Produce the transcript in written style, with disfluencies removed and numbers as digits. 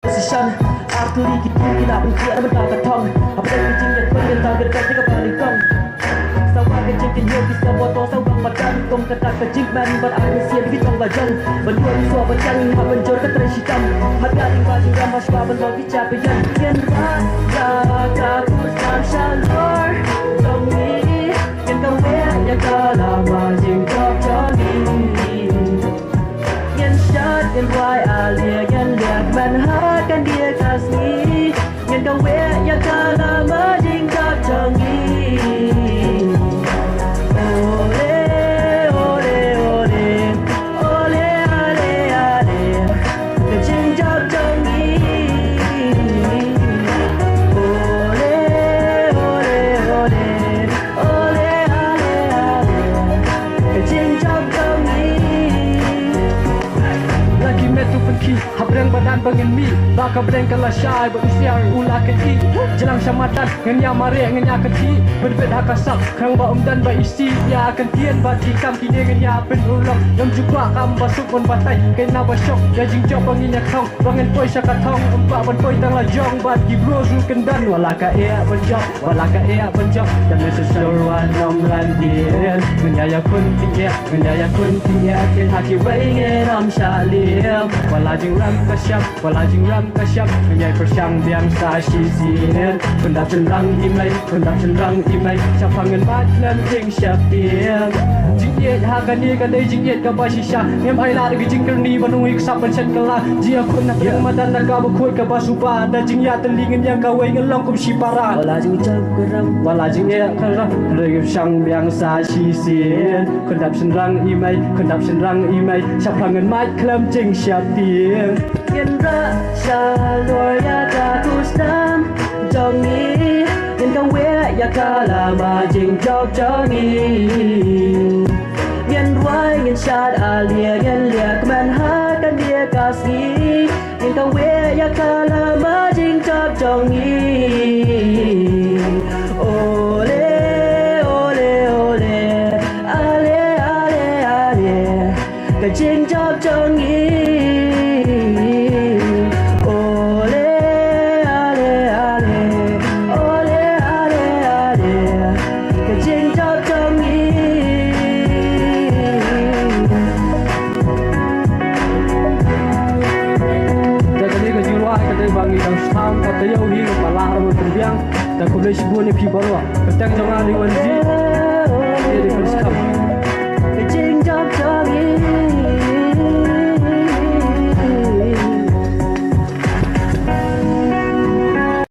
Position aku dikit kita berkuat bentar ketong apa yang kecilnya pun dan tak dekat juga paling kong sawah kecil kecil bisa botol sawah makan kong kata kecil man berani siap di tong bajang berdua di suap bajang hab benjor ke tersitam harga tinggal juga masuk benjor di capian kian raja aku samshalor demi yang kau yang kalama jingkok jani yang shot yang why alia yang lihat manhattan dia kasih yang kau yang kalama jingkok jani Habreng badan pengen mi baka breng kala syai berusia ulah keti jelang syamatan ngenya mare ngenya keti berbet hakasak krang ba dan ba isi ya akan tien ba dikam kini ngenya pen ulang yang juga kam basuk on batai kena basok ya jingjok banginya kong bangen poi syakatong empat ban poi tang lajong ba di brozu kendan wala ka ea benjok dan sesuruan nom landien ngenya kun tiya ken haki waingen am shalim wala jing ram kasyap menyai persyang biang sa sisien pendap cenrang imai syafangan matlam jing syapiem jingyet hakani kadai jingyet ka basisha ngem aila de jingker ni banui ksap pen kala jia kun nak yang madan nak ka khoi ka basuba da jingya telingin yang kawai ngelong kum sipara wala jing jam keram wala jing ya keram rei syang biang sa sisien pendap cenrang imai syafangan matlam jing syapiem yang rasa luar ya kusam jongi yang kau ya kala majing jok jongi yang ruai yang syad alia yang liak manhattan dia kasih yang kau ya kala majing jok jongi ole ole ole ale ale ale kajing jok jongi kata yau hi malah ro terbiang tak boleh sebuah ni pi baru petang jangan di wanzi jadi perskam kecing jok jongi